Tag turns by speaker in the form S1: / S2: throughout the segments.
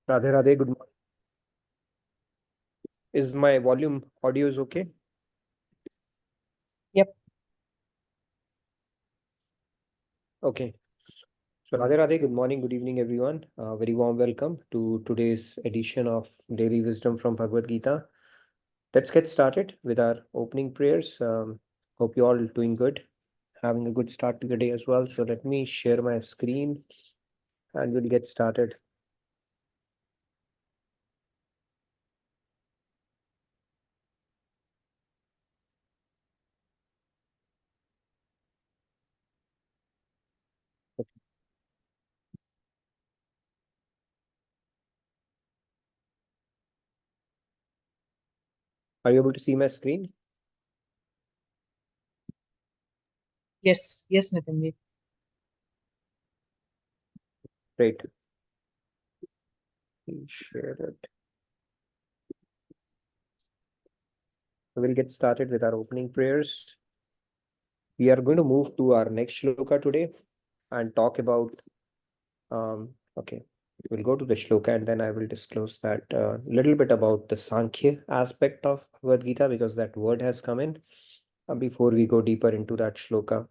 S1: Radhe Radhe, good morning. Is my volume audio is okay?
S2: Yep.
S1: Okay. So Radhe Radhe, good morning, good evening, everyone. Very warm welcome to today's edition of Daily Wisdom from Bhagavad Gita. Let's get started with our opening prayers. Hope you all doing good, having a good start to the day as well. So let me share my screen and we'll get started. Are you able to see my screen?
S2: Yes. Yes, Nitinji.
S1: Great. Please share it. We'll get started with our opening prayers. We are going to move to our next shloka today and talk about okay, we'll go to the shloka and then I will disclose that little bit about the Sankhya aspect of Bhagavad Gita, because that word has come in before we go deeper into that shloka.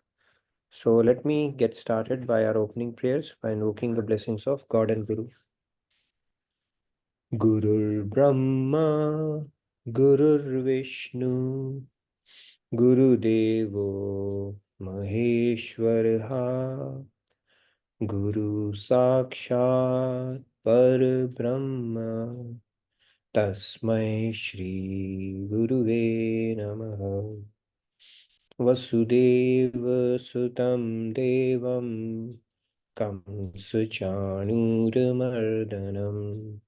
S1: So let me get started by our opening prayers by invoking the blessings of God and Guru. Gurur Brahma, Gurur Vishnu, Guru Devo Maheshwaraha, Guru Sakshat Parbrahma Tasmai Shri Guruve Namaha. Vasudeva Sutam Devam Kamsachanuramardanam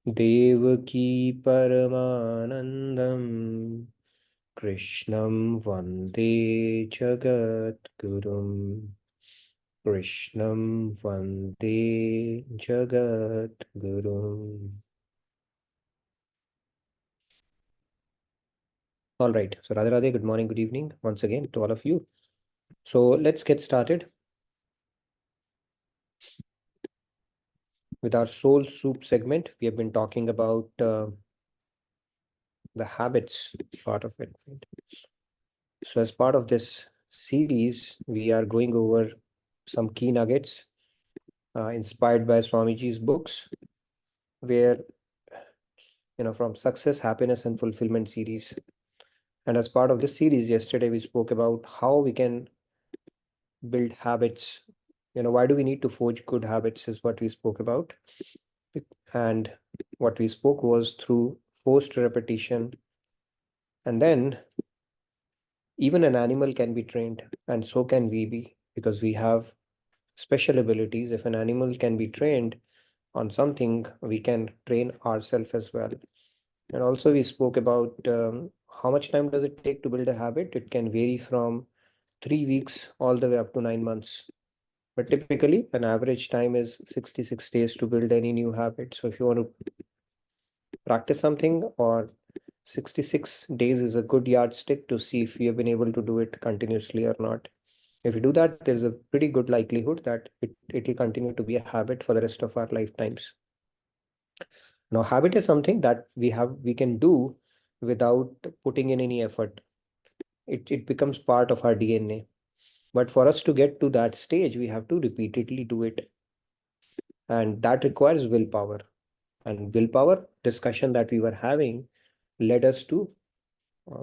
S1: Devaki Paramanandam Krishnam Vande Jagat Gurum. Krishnam Vande Jagat Guru. All right. So Radhe Radhe, good morning, good evening once again to all of you. So let's get started with our soul soup segment. We have been talking about the habits part of it. Right? So as part of this series, we are going over some key nuggets inspired by Swamiji's books, where from Success, Happiness, and Fulfillment series. And as part of this series, yesterday we spoke about how we can build habits. Why do we need to forge good habits is what we spoke about. And what we spoke was through forced repetition. And then even an animal can be trained, and so can we be, because we have special abilities. If an animal can be trained on something, we can train ourselves as well. And also we spoke about how much time does it take to build a habit. It can vary from 3 weeks all the way up to 9 months. But typically, an average time is 66 days to build any new habit. So if you want to practice something, or 66 days is a good yardstick to see if we have been able to do it continuously or not. If we do that, there's a pretty good likelihood that it will continue to be a habit for the rest of our lifetimes. Now, habit is something that we can do without putting in any effort. It becomes part of our DNA. But for us to get to that stage, we have to repeatedly do it. And that requires willpower. And willpower discussion that we were having led us to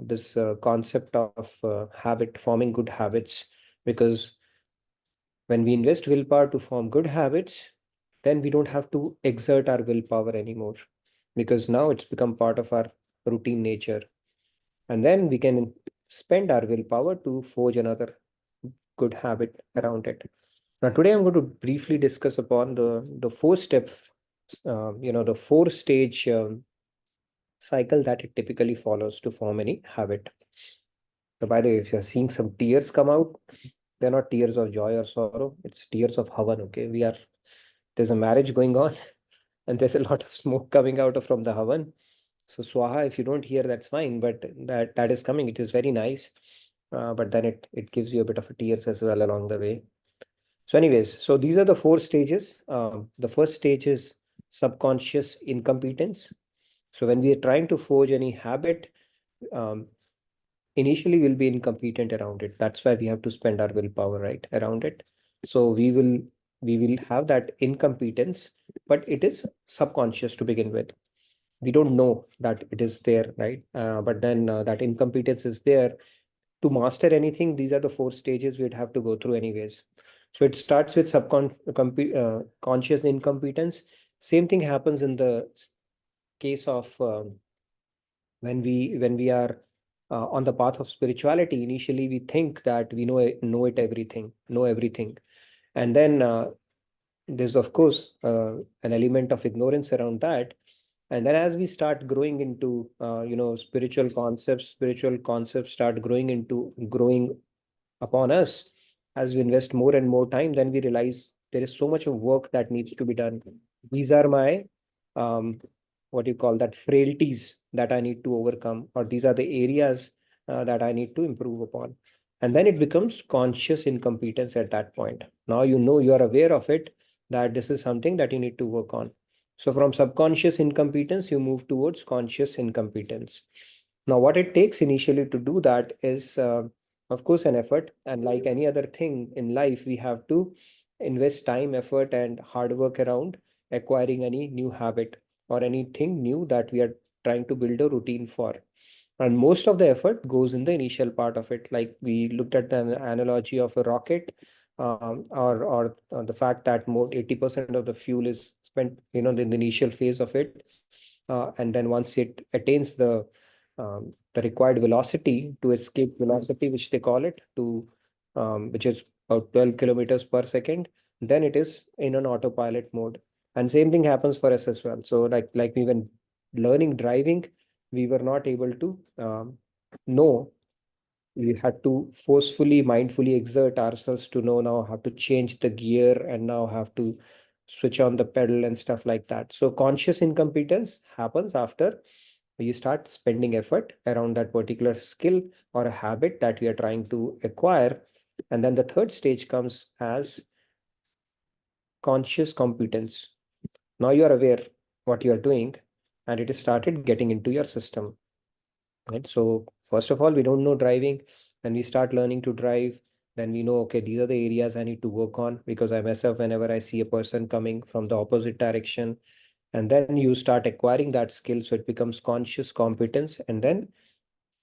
S1: this concept of habit, forming good habits. Because when we invest willpower to form good habits, then we don't have to exert our willpower anymore, because now it's become part of our routine nature. And then we can spend our willpower to forge another good habit around it. Now, today I'm going to briefly discuss upon the four-step, the four-stage cycle that it typically follows to form any habit. So, by the way, if you're seeing some tears come out, they're not tears of joy or sorrow. It's tears of havan. Okay, there's a marriage going on, and there's a lot of smoke coming out from the havan. So swaha, if you don't hear, that's fine, but that is coming. It is very nice, but then it gives you a bit of a tears as well along the way. So anyways, so these are the four stages. The first stage is subconscious incompetence. So when we are trying to forge any habit, um, initially we'll be incompetent around it. That's why we have to spend our willpower, right, around it. So we will have that incompetence, but it is subconscious to begin with. We don't know that it is there, right? But then that incompetence is there. To master anything, these are the four stages we'd have to go through anyways. So it starts with conscious incompetence. Same thing happens in the case of when we are on the path of spirituality. Initially we think that we know everything, and then there's of course an element of ignorance around that. And then as we start growing into spiritual concepts start growing upon us. As we invest more and more time, then we realize there is so much of work that needs to be done. These are my um, what do you call that, frailties that I need to overcome, or these are the areas that I need to improve upon. And then it becomes conscious incompetence at that point. Now you are aware of it, that this is something that you need to work on. So from subconscious incompetence, you move towards conscious incompetence. Now, what it takes initially to do that is, of course, an effort. And like any other thing in life, we have to invest time, effort, and hard work around acquiring any new habit or anything new that we are trying to build a routine for. And most of the effort goes in the initial part of it. Like we looked at the analogy of a rocket, or the fact that more 80% of the fuel is spent, in the initial phase of it. And then once it attains the required velocity, to escape velocity, which they call it, which is about 12 kilometers per second, then it is in an autopilot mode. And same thing happens for us as well. So like we when learning driving, we were not able to know. We had to forcefully, mindfully exert ourselves to know now how to change the gear and now have to switch on the pedal and stuff like that. So conscious incompetence happens after you start spending effort around that particular skill or a habit that we are trying to acquire. And then the third stage comes as conscious competence. Now you are aware what you are doing, and it has started getting into your system. Right? So first of all, we don't know driving. Then we start learning to drive. Then we know, okay, these are the areas I need to work on, because I mess up whenever I see a person coming from the opposite direction. And then you start acquiring that skill. So it becomes conscious competence. And then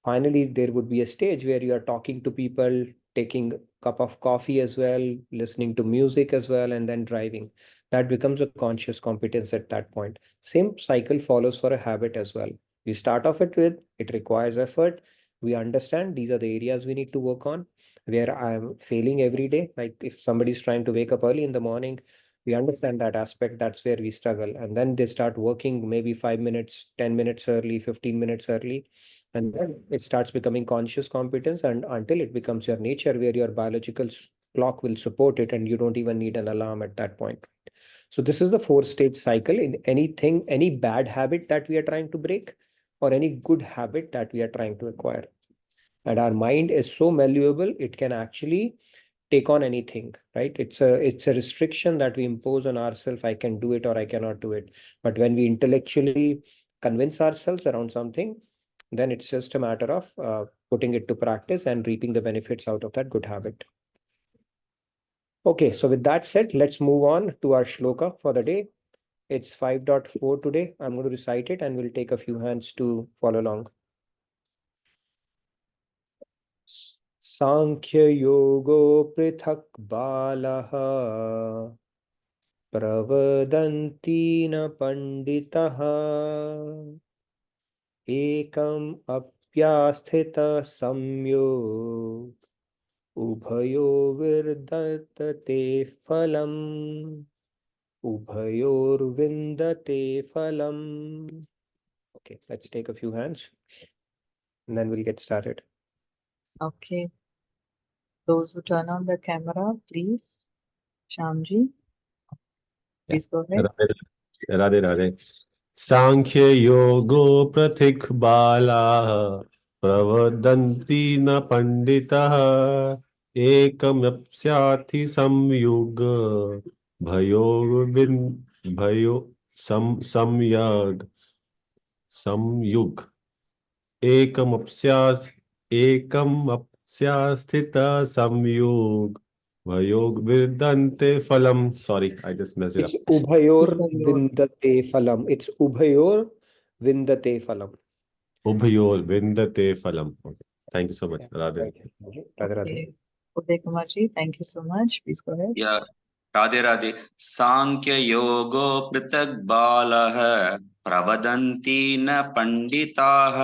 S1: finally, there would be a stage where you are talking to people, taking a cup of coffee as well, listening to music as well, and then driving. That becomes a conscious competence at that point. Same cycle follows for a habit as well. We start off it requires effort. We understand these are the areas we need to work on, where I'm failing every day. Like if somebody's trying to wake up early in the morning, we understand that aspect. That's where we struggle. And then they start working maybe 5 minutes, 10 minutes early, 15 minutes early, and then it starts becoming conscious competence, and until it becomes your nature, where your biological clock will support it and you don't even need an alarm at that point. So this is the four-stage cycle in anything, any bad habit that we are trying to break, or any good habit that we are trying to acquire. And our mind is so malleable, it can actually take on anything, right? It's a restriction that we impose on ourselves. I can do it or I cannot do it. But when we intellectually convince ourselves around something, then it's just a matter of putting it to practice and reaping the benefits out of that good habit. Okay, so with that said, let's move on to our shloka for the day. It's 5.4 today. I'm going to recite it and we'll take a few hands to follow along. Sankhya yogo prithak balaha प्रवदन्ति न पण्डितः एकम् अप्यास्थितः संयोग उभयो विर्दते फलम् उभयोर्विन्दते फलम्. Okay, let's take a few hands and then we'll get started.
S2: Okay. Those who turn on the camera, please. Shamji, please go ahead.
S3: Radhe Radhe. सांख्य योगो प्रथिक बालाः प्रवदन्ति न पंडितः एकमप्यास्थितः संयुग भयो samyag samyug ekamapsyasthita samyug vayog virdante phalam. Sorry, I just messed it
S1: It's
S3: up.
S1: Ubhayor
S2: Ubhayor.
S1: Vindate Phalam. It's Ubhayor Vindate Phalam.
S3: Ubhayor vindate phalam. Okay. Thank you so much.
S1: Yeah.
S3: Radhe.
S1: Right. Radhe Radhe.
S2: Okay. Uday Kumarji, thank you so much. Please go ahead.
S4: या राधे राधे सांख्य योगो पृथक बालः प्रवदन्ति न पंडिताः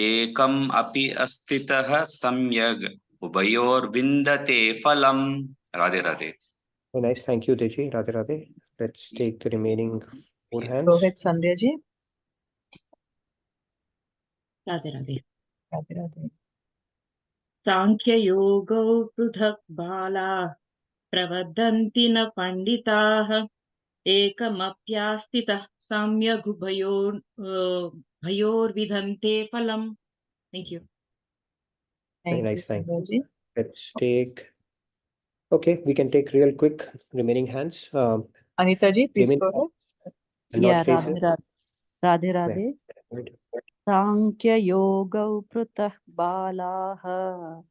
S4: एकम अपि अस्थितः सम्यग् उभयोर्विन्दते फलम् Radhe Radhe
S1: Very nice. Thank you, Deji. Radhe Radhe. Let's take the remaining 4
S2: Go
S1: hands.
S2: ahead, Sandhya ji.
S5: Radhe Radhe
S2: Radhe Radhe.
S5: साङ्ख्ययोगौ पृथक् बालाः प्रवदन्ति न पण्डिताः एकमप्यास्थितः भयोर्विधन्ते फलम्. Thank you.
S1: Very
S2: Thank you,
S1: nice. Thank
S2: Sandhya
S1: you.
S2: ji.
S1: Let's take. Okay, we can take real quick remaining hands.
S2: Anita ji, please
S1: Women
S2: go ahead.
S1: and
S6: Yeah,
S1: not faces.
S6: Radhe
S1: Yeah.
S6: Radhe.
S1: Right.
S6: Sankhya-yogau pratah balaha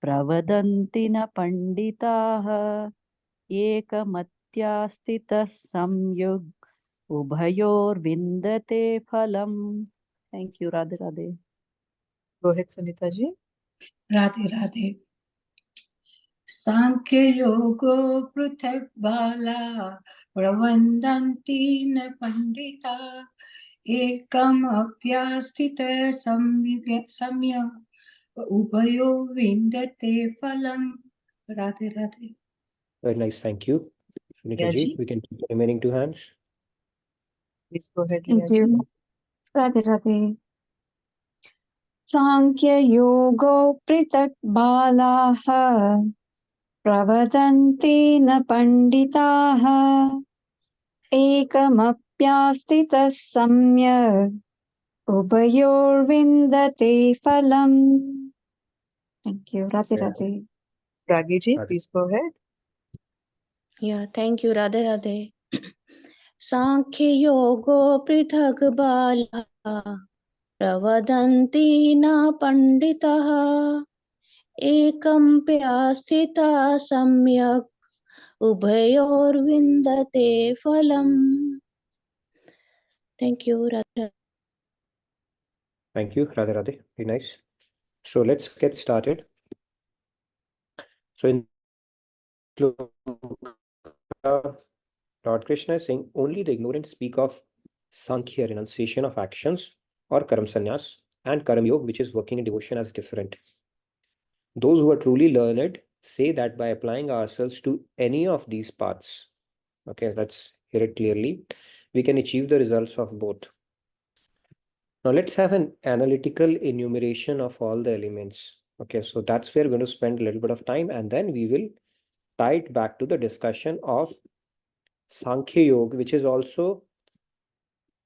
S6: pravadanti na panditaha ekamatya-stitah samyug ubhayor vindate phalam. Thank you, Radhe Radhe.
S2: Go ahead, Sunita ji.
S7: Radhe Radhe सांख्य योगो पृथक बाला प्रवदन्ति न पंडिता एकम अप्यास्थित सम्यक् उभयो विन्दते फलम् Radhe Radhe
S1: Very nice. Thank you. Sunika
S2: Yeah,
S1: ji,
S2: ji.
S1: we can take the remaining 2 hands.
S2: Please go ahead,
S8: Thank
S2: Leah ji.
S8: you. Radhe Radhe. Sankhya yogo pritak balaha pravadanti na panditaha ekamapyastitas samyak ubayor vindate phalam. Thank you. Radhe
S1: Yeah.
S8: Radhe.
S2: Ragi ji,
S1: Radhe.
S2: please go ahead.
S9: Yeah, thank you, Radhe Radhe. Sankhya Yogo Prithak Bala Pravadanti na Panditaha Ekam Pyasthita Samyak Ubhayor Vindate Phalam. Thank you, Radhe.
S1: Thank you, Radhe Radhe. Very nice. So let's get started. So in Lord Krishna is saying only the ignorant speak of Sankhya, renunciation of actions, or Karam Sannyas, and Karam Yoga, which is working in devotion, as different. Those who are truly learned say that by applying ourselves to any of these paths, okay, let's hear it clearly, we can achieve the results of both. Now let's have an analytical enumeration of all the elements. Okay, so that's where we're going to spend a little bit of time, and then we will tie it back to the discussion of Sankhya Yoga, which is also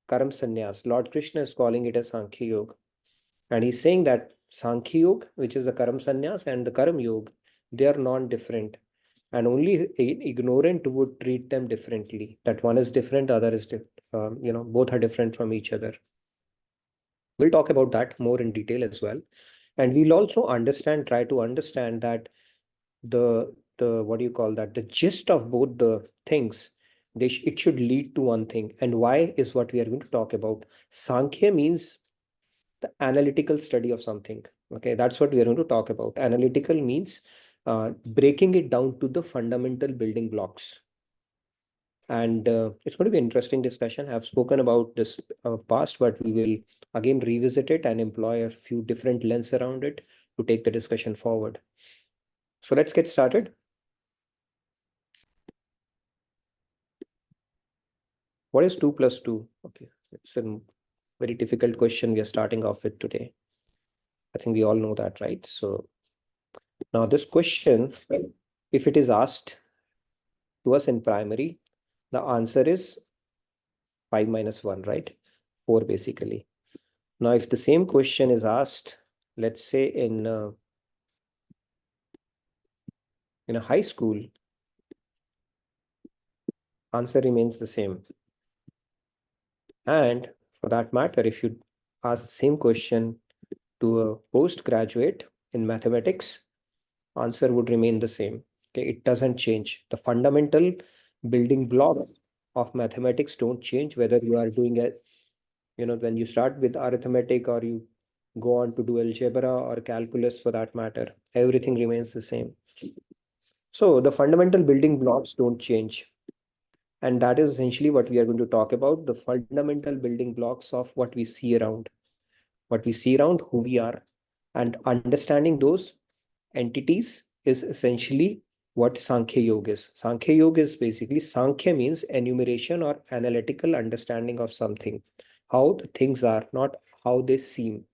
S1: Karam Sannyas. Lord Krishna is calling it as Sankhya Yoga. And he's saying that Sankhya Yoga, which is the Karam Sannyas, and the Karam Yoga, they are non-different. And only an ignorant would treat them differently. That one is different, the other is different. Both are different from each other. We'll talk about that more in detail as well. And we'll also try to understand that the what do you call that? The gist of both the things, it should lead to one thing. And why is what we are going to talk about. Sankhya means the analytical study of something. Okay, that's what we are going to talk about. Analytical means breaking it down to the fundamental building blocks. And it's going to be an interesting discussion. I've spoken about this past, but we will again revisit it and employ a few different lenses around it to take the discussion forward. So let's get started. What is 2 plus 2? Okay, it's a very difficult question we are starting off with today. I think we all know that, right? So now this question, if it is asked to us in primary, the answer is 5 minus 1, right? 4 basically. Now, if the same question is asked, let's say in a high school, answer remains the same. And for that matter, if you ask the same question to a postgraduate in mathematics, answer would remain the same. Okay, it doesn't change. The fundamental building blocks of mathematics don't change, whether you are doing it, when you start with arithmetic or you go on to do algebra or calculus for that matter, everything remains the same. So the fundamental building blocks don't change. And that is essentially what we are going to talk about, the fundamental building blocks of what we see around, who we are. And understanding those entities is essentially what Sankhya Yoga is. Sankhya Yoga is basically, Sankhya means enumeration or analytical understanding of something, how the things are, not how they seem.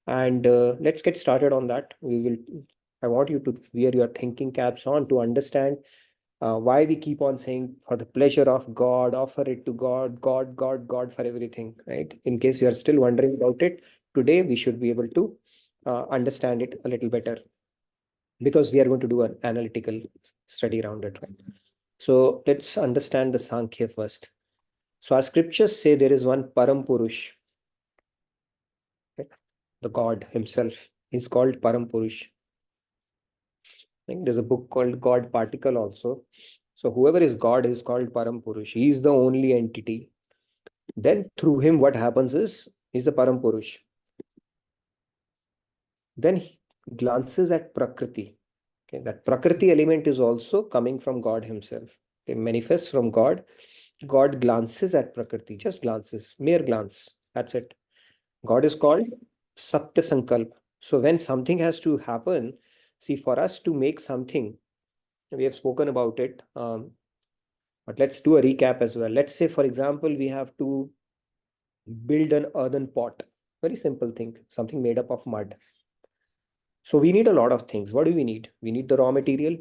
S1: And let's get started on that. I want you to wear your thinking caps on to understand why we keep on saying, for the pleasure of God, offer it to God, God, God, God for everything, right? In case you are still wondering about it, today we should be able to understand it a little better, because we are going to do an analytical study around it, right? So let's understand the Sankhya first. So our scriptures say there is one Param Purush, okay? The God himself is called Param Purush. I think there's a book called God Particle also. So whoever is God is called Param Purush. He is the only entity. Then through him, what happens is, he's the Param Purush. Then he glances at Prakriti. Okay, that Prakriti element is also coming from God himself. It manifests from God. God glances at Prakriti, just glances, mere glance. That's it. God is called Satya Sankalp. So when something has to happen, see, for us to make something, we have spoken about it, but let's do a recap as well. Let's say, for example, we have to build an earthen pot. Very simple thing, something made up of mud. So we need a lot of things. What do we need? We need the raw material.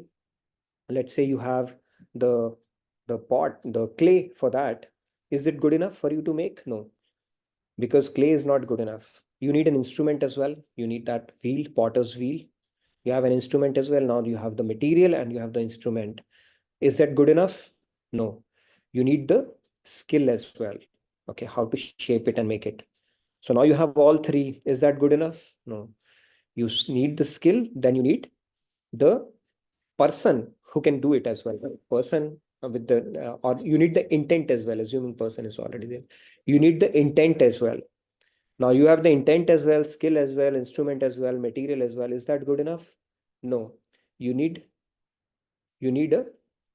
S1: Let's say you have the pot, the clay for that. Is it good enough for you to make? No, because clay is not good enough. You need an instrument as well. You need that wheel, potter's wheel. You have an instrument as well. Now you have the material and you have the instrument. Is that good enough? No. You need the skill as well. Okay, how to shape it and make it. So now you have all three. Is that good enough? No. You need the skill, then you need the person who can do it as well. Person with the, or you need the intent as well, assuming person is already there. You need the intent as well. Now you have the intent as well, skill as well, instrument as well, material as well. Is that good enough? No. You need a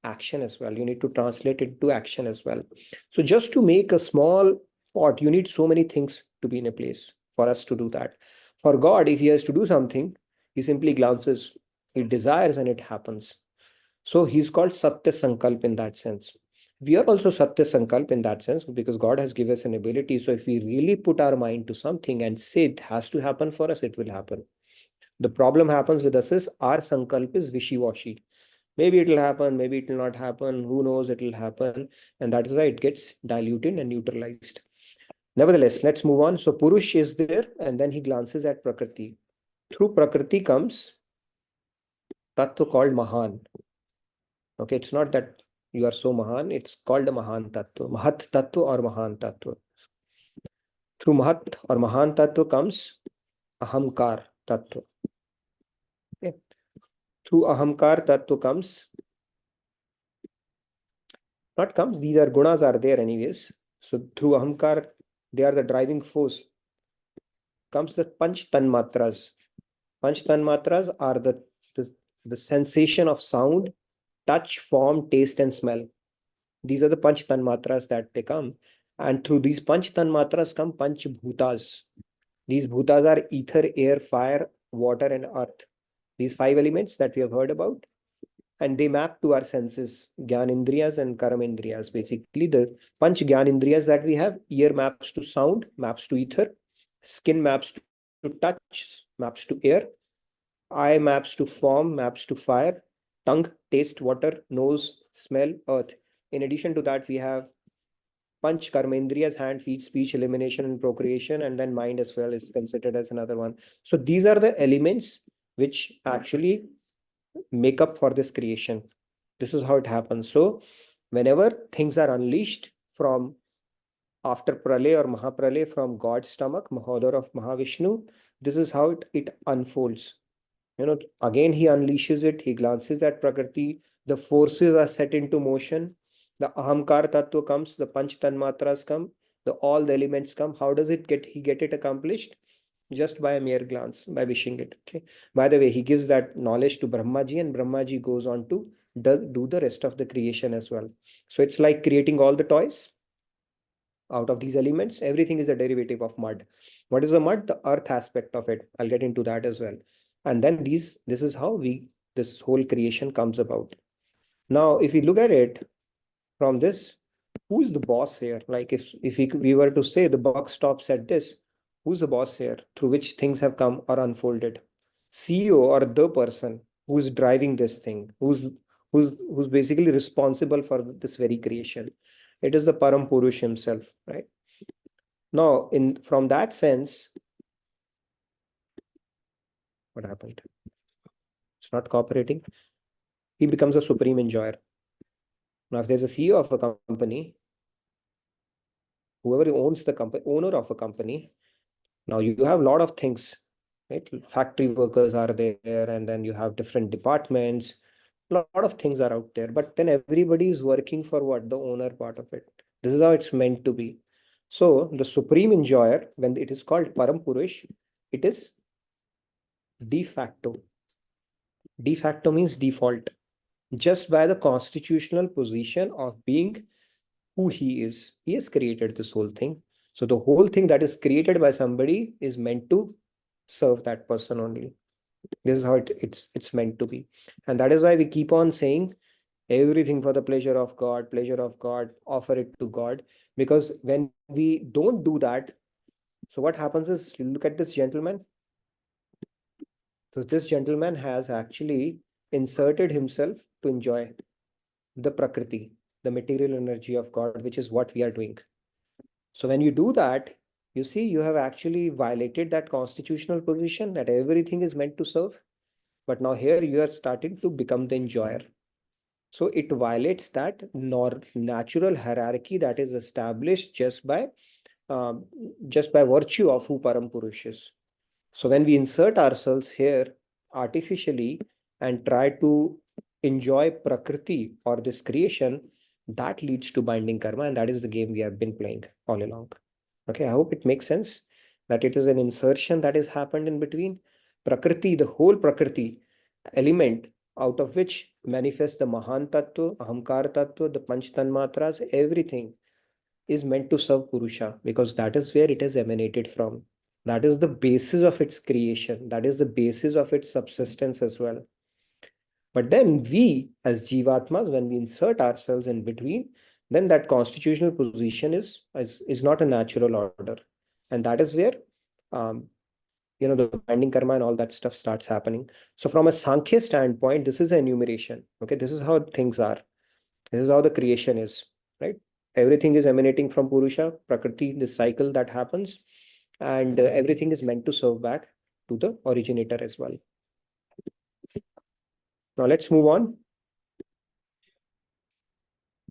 S1: action as well. You need to translate it to action as well. So just to make a small pot, you need so many things to be in a place for us to do that. For God, if he has to do something, he simply glances, he desires, and it happens. So he's called Satya Sankalp in that sense. We are also Satya Sankalp in that sense, because God has given us an ability. So if we really put our mind to something and say it has to happen for us, it will happen. The problem happens with us is our Sankalp is wishy-washy. Maybe it will happen, maybe it will not happen, who knows, it will happen. And that is why it gets diluted and neutralized. Nevertheless, let's move on. So Purush is there, and then he glances at Prakriti. Through Prakriti comes Tattva called Mahan. Okay, it's not that you are so Mahan, it's called a Mahan Tattva. Mahat Tattva or Mahan Tattva. Through Mahat or Mahan Tattva comes Ahamkar Tattva. Okay. Through Ahamkar Tattva comes, not comes, these are gunas are there anyways. So through Ahamkar, they are the driving force. Comes the Panch Tanmatras. Panch Tanmatras are the sensation of sound, touch, form, taste, and smell. These are the Panch Tanmatras that they come. And through these Panch Tanmatras come Panch Bhutas. These Bhutas are ether, air, fire, water, and earth. These 5 elements that we have heard about. And they map to our senses, Gyanindriyas and Karamindriyas. Basically, the Panch Gyanindriyas that we have, ear maps to sound, maps to ether, skin maps to touch, maps to air, eye maps to form, maps to fire, tongue, taste, water, nose, smell, earth. In addition to that, we have Panch Karmendriyas, hand, feet, speech, elimination, and procreation, and then mind as well is considered as another one. So these are the elements which actually make up for this creation. This is how it happens. So whenever things are unleashed from after Pralay or Mahapralay from God's stomach, Mahodar of Mahavishnu, this is how it unfolds. Again he unleashes it, he glances at Prakriti, the forces are set into motion, the Ahamkar Tattva comes, the Panch Tanmatras come, all the elements come. How does he get it accomplished? Just by a mere glance, by wishing it. Okay. By the way, he gives that knowledge to Brahmaji, and Brahmaji goes on to do the rest of the creation as well. So it's like creating all the toys out of these elements. Everything is a derivative of mud. What is the mud? The earth aspect of it. I'll get into that as well. And then this is how this whole creation comes about. Now, if we look at it from this, who's the boss here? Like if we were to say the buck stops at this, who's the boss here through which things have come or unfolded? CEO or the person who's driving this thing, who's basically responsible for this very creation. It is the Param Purush himself, right? Now, from that sense, what happened? It's not cooperating. He becomes a supreme enjoyer. Now, if there's a CEO of a company, whoever owns the company, owner of a company, now you have a lot of things, right? Factory workers are there, and then you have different departments. A lot of things are out there, but then everybody is working for what? The owner part of it. This is how it's meant to be. So the supreme enjoyer, when it is called Param Purush, it is de facto. De facto means default. Just by the constitutional position of being who he is. He has created this whole thing. So the whole thing that is created by somebody is meant to serve that person only. This is how it's meant to be. And that is why we keep on saying everything for the pleasure of God, offer it to God. Because when we don't do that, so what happens is, you look at this gentleman. So this gentleman has actually inserted himself to enjoy the Prakriti, the material energy of God, which is what we are doing. So when you do that, you see, you have actually violated that constitutional position that everything is meant to serve. But now here you are starting to become the enjoyer. So it violates that natural hierarchy that is established just by virtue of who Param Purush is. So when we insert ourselves here artificially and try to enjoy Prakriti or this creation, that leads to binding karma, and that is the game we have been playing all along. Okay, I hope it makes sense that it is an insertion that has happened in between. Prakriti, the whole Prakriti element out of which manifests the Mahan Tattva, Ahamkar Tattva, the Panch Tanmatras, everything is meant to serve Purusha, because that is where it has emanated from. That is the basis of its creation. That is the basis of its subsistence as well. But then we, as Jivatmas, when we insert ourselves in between, then that constitutional position is not a natural order. And that is where, the binding karma and all that stuff starts happening. So from a Sankhya standpoint, this is an enumeration. Okay, this is how things are. This is how the creation is, right? Everything is emanating from Purusha, Prakriti, this cycle that happens, and everything is meant to serve back to the originator as well. Now let's move on.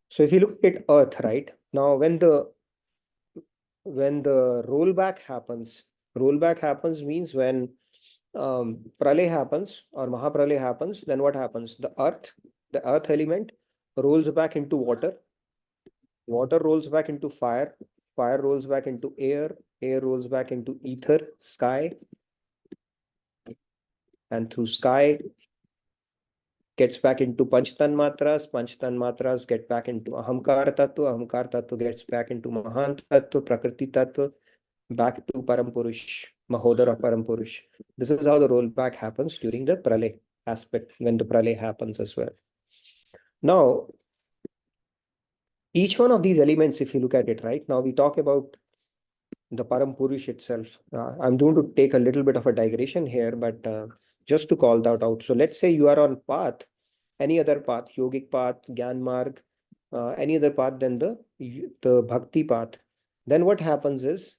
S1: So if you look at Earth, right? Now when the rollback happens means when Pralay happens or Mahapralay happens, then what happens? The earth element rolls back into water. Water rolls back into fire. Fire rolls back into air. Air rolls back into ether, sky. And through sky, gets back into Panch Tanmatras. Panch Tanmatras get back into Ahamkar Tattva. Ahamkar Tattva gets back into Mahan Tattva, Prakriti Tattva, back to Param Purush, Mahodar of Param Purush. This is how the rollback happens during the Pralay aspect, when the Pralay happens as well. Now, each one of these elements, if you look at it, right, now we talk about the Param Purush itself. I'm going to take a little bit of a digression here, but just to call that out. So let's say you are on path, any other path, yogic path, Gyan Marg, any other path than the Bhakti path. Then what happens is,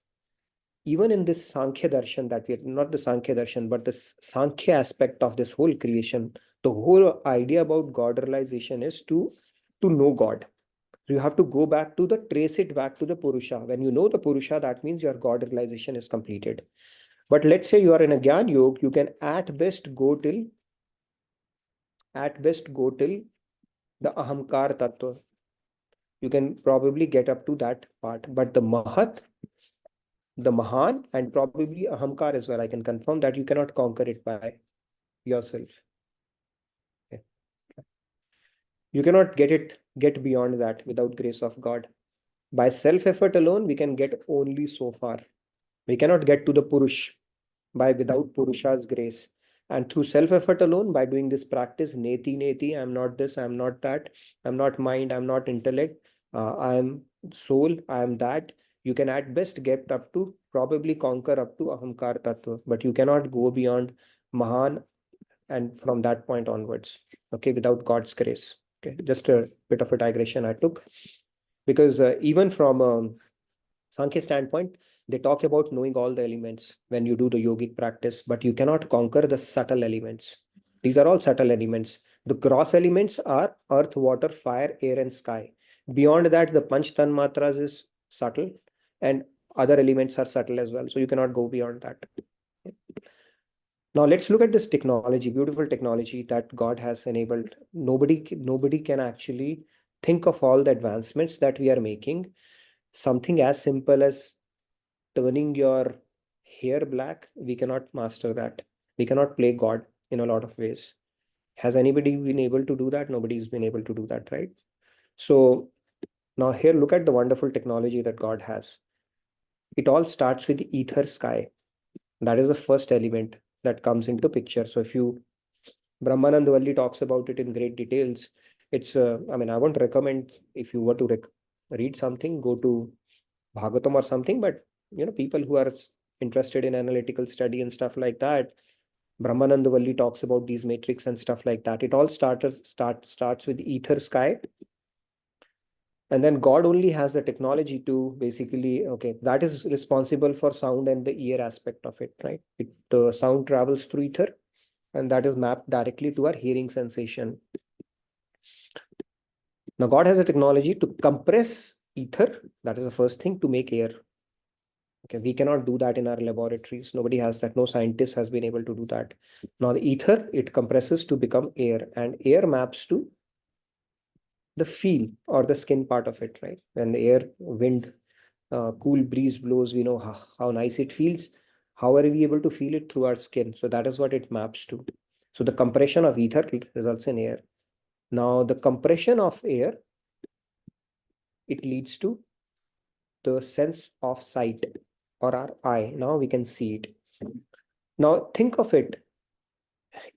S1: even in this Sankhya Darshan that we are, not the Sankhya Darshan, but the Sankhya aspect of this whole creation, the whole idea about God realization is to know God. You have to go back to trace it back to the Purusha. When you know the Purusha, that means your God realization is completed. But let's say you are in a Gyan Yoga, you can at best go till the Ahamkar Tattva. You can probably get up to that part. But the Mahat, the Mahan, and probably Ahamkar as well, I can confirm that you cannot conquer it by yourself. Okay. You cannot get beyond that without grace of God. By self-effort alone, we can get only so far. We cannot get to the Purush without Purusha's grace. And through self-effort alone, by doing this practice, neti, I'm not this, I'm not that, I'm not mind, I'm not intellect, I am soul, I am that. You can at best get up to, probably conquer up to Ahamkar Tattva, but you cannot go beyond Mahan and from that point onwards, okay, without God's grace. Okay, just a bit of a digression I took, because even from Sankhya standpoint, they talk about knowing all the elements when you do the yogic practice, but you cannot conquer the subtle elements. These are all subtle elements. The gross elements are earth, water, fire, air, and sky. Beyond that, the Panch Tan Matras is subtle, and other elements are subtle as well. So you cannot go beyond that. Now let's look at this technology, beautiful technology that God has enabled. Nobody can actually think of all the advancements that we are making. Something as simple as turning your hair black, we cannot master that. We cannot play God in a lot of ways. Has anybody been able to do that? Nobody's been able to do that, right? So now here, look at the wonderful technology that God has. It all starts with the ether sky. That is the first element that comes into picture. So if you, Brahmanand Valli talks about it in great details. It's, I mean, I won't recommend, if you were to read something, go to Bhagavatam or something, but people who are interested in analytical study and stuff like that, Brahmanand Valli talks about these matrix and stuff like that. It all starts with ether sky. And then God only has the technology to basically, okay, that is responsible for sound and the ear aspect of it, right? The sound travels through ether, and that is mapped directly to our hearing sensation. Now, God has a technology to compress ether. That is the first thing, to make air. Okay, we cannot do that in our laboratories. Nobody has that. No scientist has been able to do that. Now, the ether, it compresses to become air, and air maps to the feel or the skin part of it, right? When the air, wind, cool breeze blows, we know how nice it feels. How are we able to feel it? Through our skin. So that is what it maps to. So the compression of ether results in air. Now the compression of air, it leads to the sense of sight, or our eye. Now we can see it. Now think of it.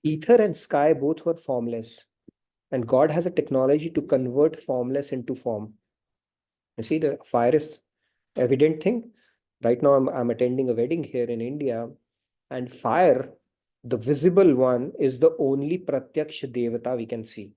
S1: Ether and sky both were formless, and God has a technology to convert formless into form. You see, the fire is evident thing. Right now I'm attending a wedding here in India, and fire, the visible one, is the only Pratyaksha Devata we can see.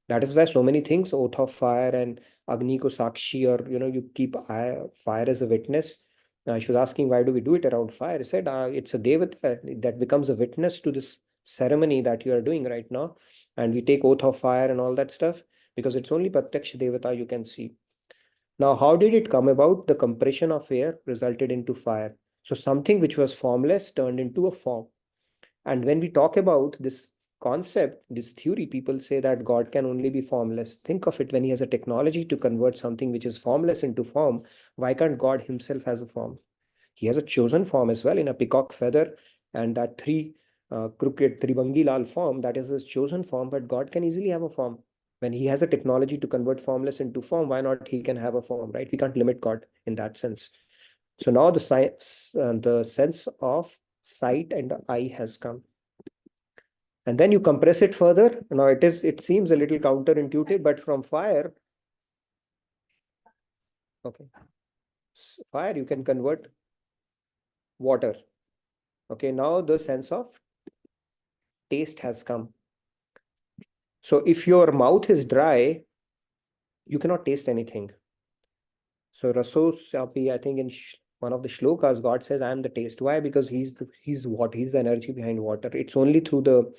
S1: That is why so many things, oath of fire and Agni ko Sakshi, or you keep fire as a witness. She was asking, why do we do it around fire? I said, it's a Devata that becomes a witness to this ceremony that you are doing right now. And we take oath of fire and all that stuff because it's only Pratyaksha Devata you can see. Now, how did it come about? The compression of air resulted into fire. So something which was formless turned into a form. And when we talk about this concept, this theory, people say that God can only be formless. Think of it, when he has a technology to convert something which is formless into form, why can't God himself has a form? He has a chosen form as well in a peacock feather, and that crooked Tribangi Lal form, that is his chosen form, but God can easily have a form. When he has a technology to convert formless into form, why not he can have a form, right? We can't limit God in that sense. So now the sense of sight and the eye has come. And then you compress it further. Now it seems a little counterintuitive, but from fire, okay, fire you can convert water. Okay, now the sense of taste has come. So if your mouth is dry, you cannot taste anything. So Raso Sapi, I think in one of the shlokas, God says, I am the taste. Why? Because he's the energy behind water. It's only through the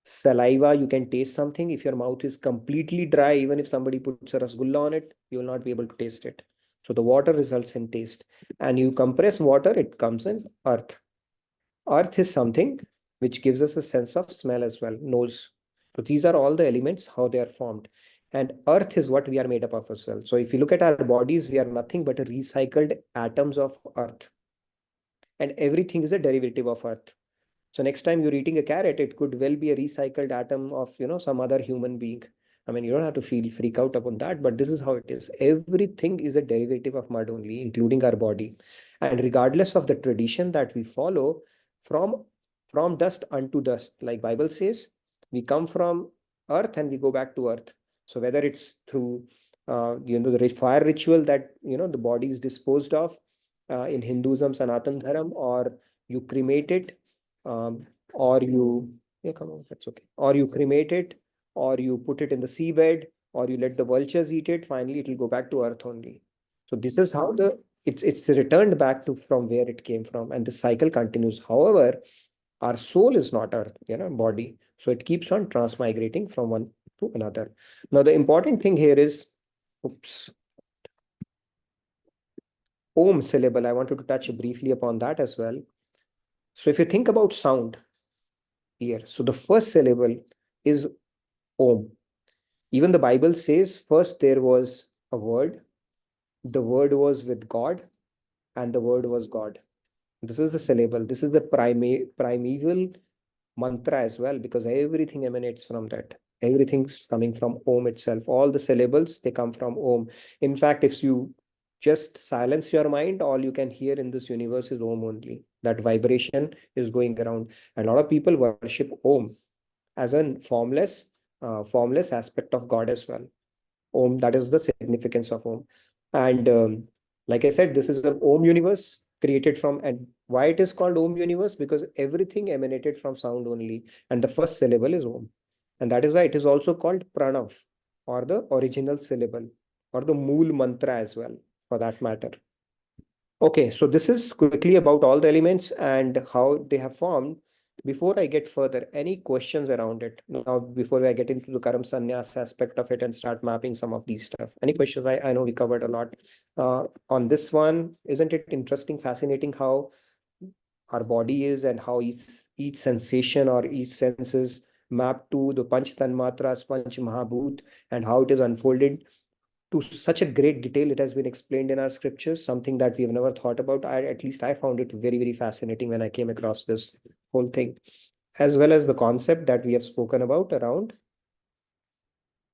S1: Saliva, you can taste something. If your mouth is completely dry, even if somebody puts a rasgulla on it, you will not be able to taste it. So the water results in taste. And you compress water, it comes in earth. Earth is something which gives us a sense of smell as well, nose. So these are all the elements, how they are formed. And earth is what we are made up of as well. So if you look at our bodies, we are nothing but recycled atoms of earth. And everything is a derivative of earth. So next time you're eating a carrot, it could well be a recycled atom of, some other human being. I mean, you don't have to freak out upon that, but this is how it is. Everything is a derivative of mud only, including our body. And regardless of the tradition that we follow, from from dust unto dust, like Bible says, we come from earth and we go back to earth. So whether it's through the fire ritual that the body is disposed of in Hinduism, Sanatan Dharam, or you cremate it, or you come on, that's okay, or you cremate it, or you put it in the seabed, or you let the vultures eat it, finally it will go back to earth only. So this is how it's returned back to from where it came from, and the cycle continues. However, our soul is not earth, body, so it keeps on transmigrating from one to another. Now the important thing here is, oops, Om syllable. I wanted to touch briefly upon that as well. So if you think about sound here, so the first syllable is Om. Even the Bible says first there was a word, the word was with God, and the word was God. This is the syllable. This is the primeval mantra as well, because everything emanates from that. Everything's coming from Om itself. All the syllables, they come from Om. In fact, if you just silence your mind, all you can hear in this universe is Om only. That vibration is going around. And a lot of people worship Om as a formless aspect of God as well. Om, that is the significance of Om. And like I said, this is an Om universe created from, and why it is called Om universe? Because everything emanated from sound only, and the first syllable is Om. And that is why it is also called Pranav, or the original syllable, or the Mool mantra as well, for that matter. Okay, so this is quickly about all the elements and how they have formed. Before I get further, any questions around it? Now, before I get into the Karam Sannyas aspect of it and start mapping some of these stuff. Any questions? I know we covered a lot on this one. Isn't it interesting, fascinating how our body is and how each sensation or each sense is mapped to the Panch Tanmatras, Panch Mahabhut, and how it is unfolded to such a great detail. It has been explained in our scriptures, something that we've never thought about. At least I found it very, very fascinating when I came across this whole thing, as well as the concept that we have spoken about around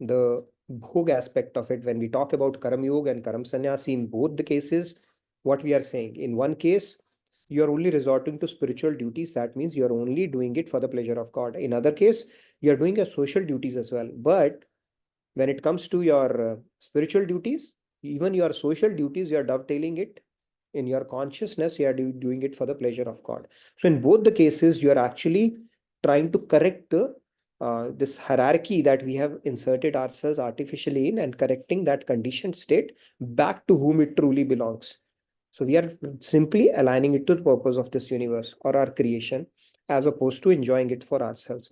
S1: the bhog aspect of it. When we talk about Karam Yoga and Karam Sannyasi, in both the cases, what we are saying, in one case, you are only resorting to spiritual duties. That means you are only doing it for the pleasure of God. In other case, you are doing your social duties as well. But when it comes to your spiritual duties, even your social duties, you are dovetailing it in your consciousness. You are doing it for the pleasure of God. So in both the cases, you are actually trying to correct this hierarchy that we have inserted ourselves artificially in, and correcting that conditioned state back to whom it truly belongs. So we are simply aligning it to the purpose of this universe or our creation, as opposed to enjoying it for ourselves.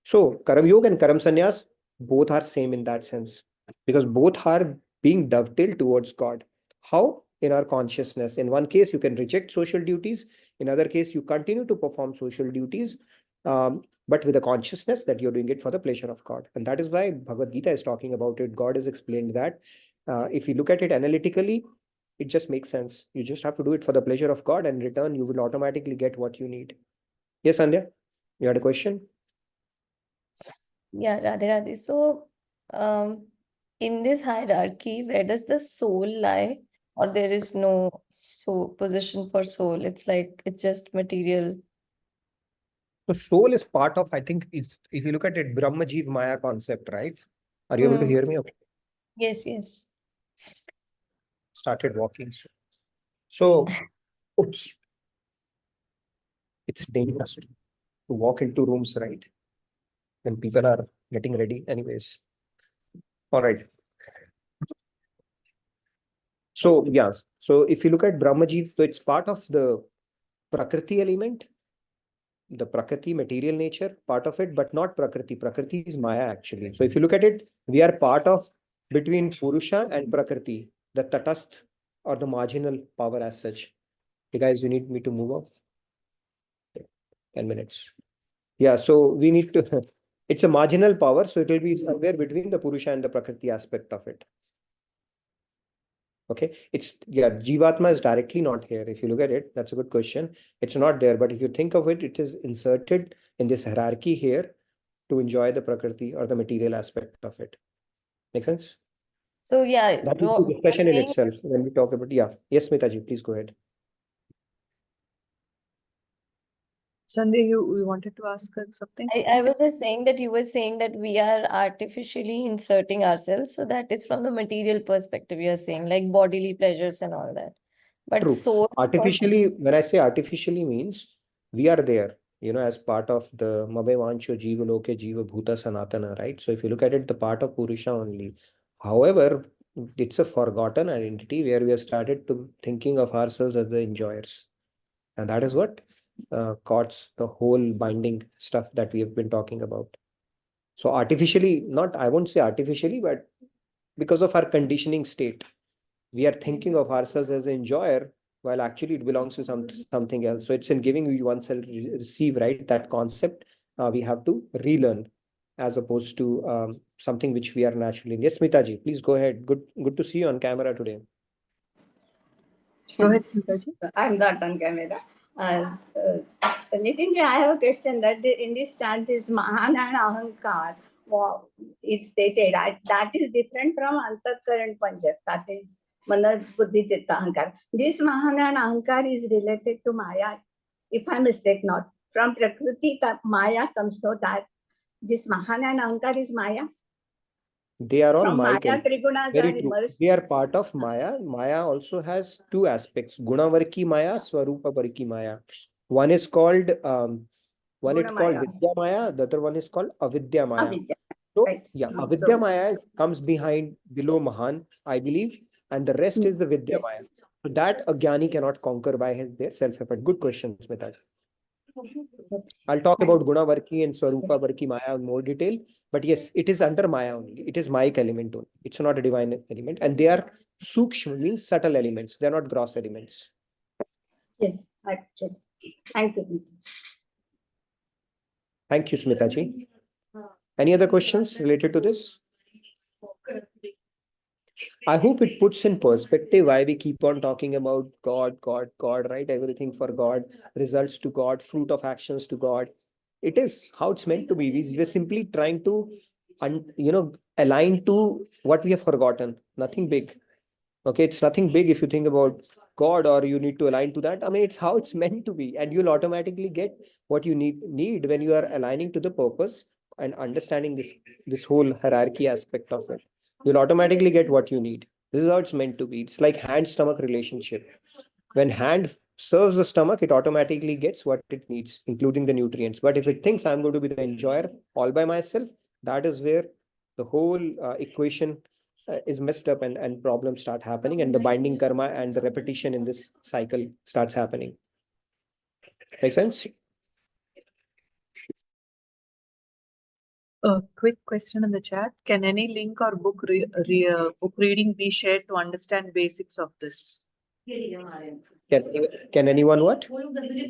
S1: So Karam Yoga and Karam Sannyas, both are same in that sense, because both are being dovetailed towards God. How? In our consciousness. In one case, you can reject social duties. In other case, you continue to perform social duties, but with a consciousness that you're doing it for the pleasure of God. And that is why Bhagavad Gita is talking about it. God has explained that. If you look at it analytically, it just makes sense. You just have to do it for the pleasure of God, and in return, you will automatically get what you need. Yes, Andya, you had a question?
S10: Yeah, Radhe Radhe. So, in this hierarchy, where does the soul lie? Or there is no position for soul? It's like it's just material.
S1: So soul is part of, I think, it's, if you look at it, Brahma Jeev Maya concept, right? Are you able to hear me? Okay.
S10: Yes, yes.
S1: Started walking. So oops, it's dangerous to walk into rooms, right? When people are getting ready. Anyways. All right. So yeah. So if you look at Brahma Jeev, so it's part of the Prakriti element. the Prakriti, material nature, part of it, but not Prakriti. Prakriti is Maya actually. So if you look at it, we are part of between Purusha and Prakriti, the Tatastha or the marginal power as such. You guys, you need me to move off? 10 minutes. Yeah, so we need to, it's a marginal power, so it will be somewhere between the Purusha and the Prakriti aspect of it. Okay, it's, yeah, Jivatma is directly not here. If you look at it, that's a good question. It's not there, but if you think of it, it is inserted in this hierarchy here to enjoy the Prakriti or the material aspect of it. Make sense?
S10: So yeah,
S1: That is
S10: what
S1: the
S10: you're
S1: discussion in
S10: saying,
S1: itself when we talk about, yeah. Yes, Smitaji, please go ahead.
S2: Sandeep, you wanted to ask us something?
S10: I was just saying that you were saying that we are artificially inserting ourselves. So that is from the material perspective, you're saying, like bodily pleasures and all that. But
S1: True.
S10: soul
S1: Artificially, when I say artificially means we are there, as part of the Mabe Vancho Jiva Loke Jiva Bhuta Sanatana, right? So if you look at it, the part of Purusha only. However, it's a forgotten identity where we have started to thinking of ourselves as the enjoyers. And that is what caught the whole binding stuff that we have been talking about. So artificially, not, I won't say artificially, but because of our conditioning state, we are thinking of ourselves as an enjoyer, while actually it belongs to something else. So it's in giving you oneself receive, right? That concept we have to relearn as opposed to something which we are naturally. Yes, Smitaji, please go ahead. Good to see you on camera today.
S2: Go ahead, Smitaji.
S11: I'm not on camera. Nitin, I have a question that in this chant, this Mahan and Ahankar is stated. That is different from Antakaran Panchak. That is Mana Buddhi Chitta Ahankar. This Mahan and Ahankar is related to Maya. If I mistake not. From Prakriti, Maya comes to that. This Mahan and Ahankar is Maya.
S1: They are all
S11: From
S1: Maya.
S11: Maya, Trigunas
S1: Very
S11: are
S1: true.
S11: immersed.
S1: They are part of Maya. Maya also has two aspects: Gunavarki Maya, Swarupa Varki Maya. One is called one is called
S11: Gunamaya.
S1: Vidya Maya, the other one is called Avidya Maya.
S11: Avidya.
S1: So
S11: Right.
S1: yeah, Avidya Maya comes below Mahan, I believe, and the rest is the Vidya Maya. So that a Jnani cannot conquer by their self-effort. Good question, Smita. I'll talk about Gunavarki and Swarupa Varki Maya in more detail. But yes, it is under Maya only. It is Mayic element only. It's not a divine element. And they are Sukshma, means subtle elements. They're not gross elements.
S11: Yes, actually. Thank you.
S1: Thank you, Smitaji. Any other questions related to this? I hope it puts in perspective why we keep on talking about God, right? Everything for God, results to God, fruit of actions to God. It is how it's meant to be. We're simply trying to, align to what we have forgotten. Nothing big. Okay, it's nothing big if you think about God or you need to align to that. I mean, it's how it's meant to be, and you'll automatically get what you need when you are aligning to the purpose and understanding this whole hierarchy aspect of it. You'll automatically get what you need. This is how it's meant to be. It's like hand-stomach relationship. When hand serves the stomach, it automatically gets what it needs, including the nutrients. But if it thinks I'm going to be the enjoyer all by myself, that is where the whole equation is messed up and problems start happening, and the binding karma and the repetition in this cycle starts happening. Make sense?
S2: A quick question in the chat. Can any link or book reading be shared to understand basics of this?
S1: Can anyone what?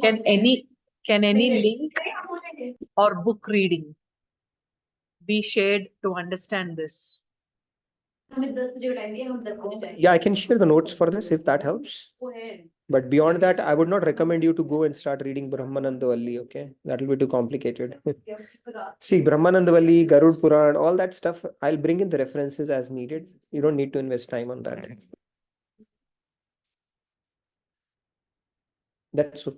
S2: Can any link or book reading be shared to understand this?
S1: Yeah, I can share the notes for this if that helps. But beyond that, I would not recommend you to go and start reading Brahmanandavalli, okay? That will be too complicated. See, Brahmanandavalli, Garud Puran, all that stuff, I'll bring in the references as needed. You don't need to invest time on that. That's what.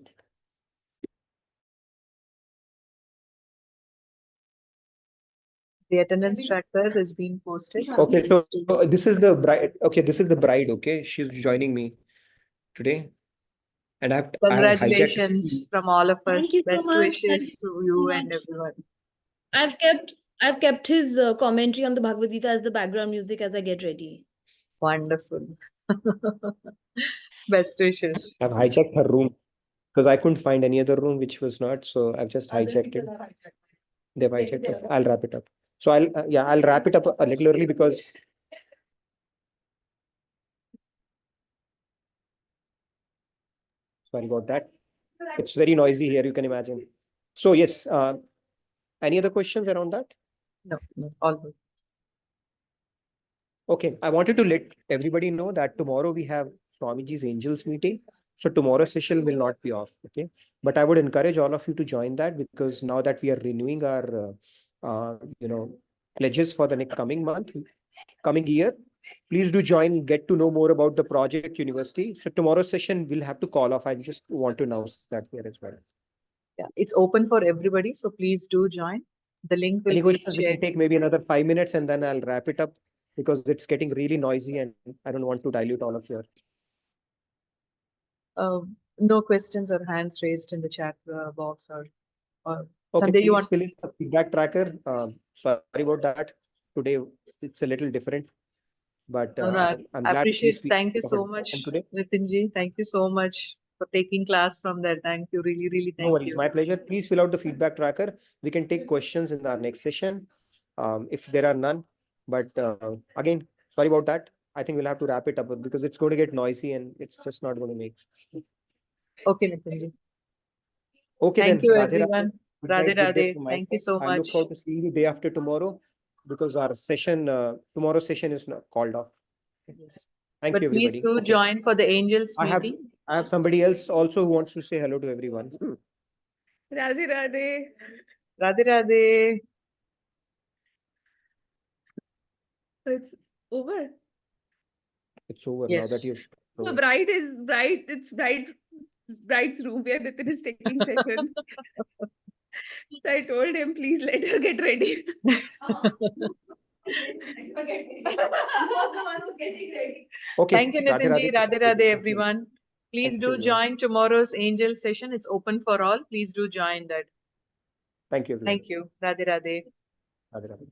S2: The attendance tracker is being posted.
S1: Okay, so this is the bride. Okay, this is the bride. Okay, she's joining me today, and I have
S2: Congratulations from all of us.
S9: Thank you so
S2: Best
S9: much.
S2: wishes to you and everyone.
S9: I've kept his commentary on the Bhagavad Gita as the background music as I get ready.
S2: Wonderful. Best wishes.
S1: I've hijacked her room. because I couldn't find any other room which was not, so I've just hijacked it. They've hijacked it. I'll wrap it up. So I'll wrap it up a little early because sorry about that. It's very noisy here, you can imagine. So yes, any other questions around that?
S2: No, all good.
S1: Okay, I wanted to let everybody know that tomorrow we have Swamiji's Angels meeting. So tomorrow's session will not be off. Okay, but I would encourage all of you to join that because now that we are renewing our, pledges for the next coming year, please do join, get to know more about the project university. So tomorrow's session we'll have to call off. I just want to announce that here as well.
S2: Yeah, it's open for everybody, so please do join. The link will
S1: Any
S2: be
S1: questions? We can
S2: shared.
S1: take maybe another 5 minutes and then I'll wrap it up because it's getting really noisy and I don't want to dilute all of your.
S2: No questions or hands raised in the chat box or
S1: Okay,
S2: Sunday, you
S1: please
S2: want?
S1: fill in the feedback tracker. Sorry about that. Today it's a little different, but
S2: No,
S1: I'm
S2: I
S1: glad
S2: appreciate.
S1: we
S2: Thank you
S1: covered
S2: so
S1: it
S2: much,
S1: today.
S2: Nitinji. Thank you so much for taking class from there. Thank you, really, really.
S1: No
S2: Thank
S1: worries,
S2: you.
S1: my pleasure. Please fill out the feedback tracker. We can take questions in our next session, if there are none. But again, sorry about that. I think we'll have to wrap it up because it's going to get noisy and it's just not going to make.
S2: Okay, Nitinji.
S1: Okay,
S2: Thank
S1: then.
S2: you,
S1: Radhe,
S2: everyone.
S1: Radhe.
S2: Radhe
S1: Good day
S2: Radhe.
S1: from my
S2: Thank you
S1: side.
S2: so
S1: I look
S2: much.
S1: forward to seeing you day after tomorrow because our session, tomorrow's session is not called off.
S2: Yes.
S1: Thank
S2: But
S1: you,
S2: please
S1: everybody.
S2: do
S1: Okay.
S2: join for the Angels
S1: I
S2: meeting.
S1: have somebody else also who wants to say hello to everyone.
S2: Radhe Radhe. Radhe Radhe.
S12: It's over.
S1: It's over now that
S2: Yes.
S1: you've.
S12: So Bright is Bright. It's Bright's room where Nitin is taking session. So I told him, please let her get ready.
S1: Okay.
S2: Thank you,
S1: Radhe,
S2: Nitinji.
S1: Radhe.
S2: Radhe Radhe, everyone. Please
S1: Thank
S2: do
S1: you, everyone.
S2: join tomorrow's Angel session. It's open for all. Please do join that.
S1: Thank you, everyone.
S2: Thank you. Radhe Radhe.
S1: Radhe, Radhe.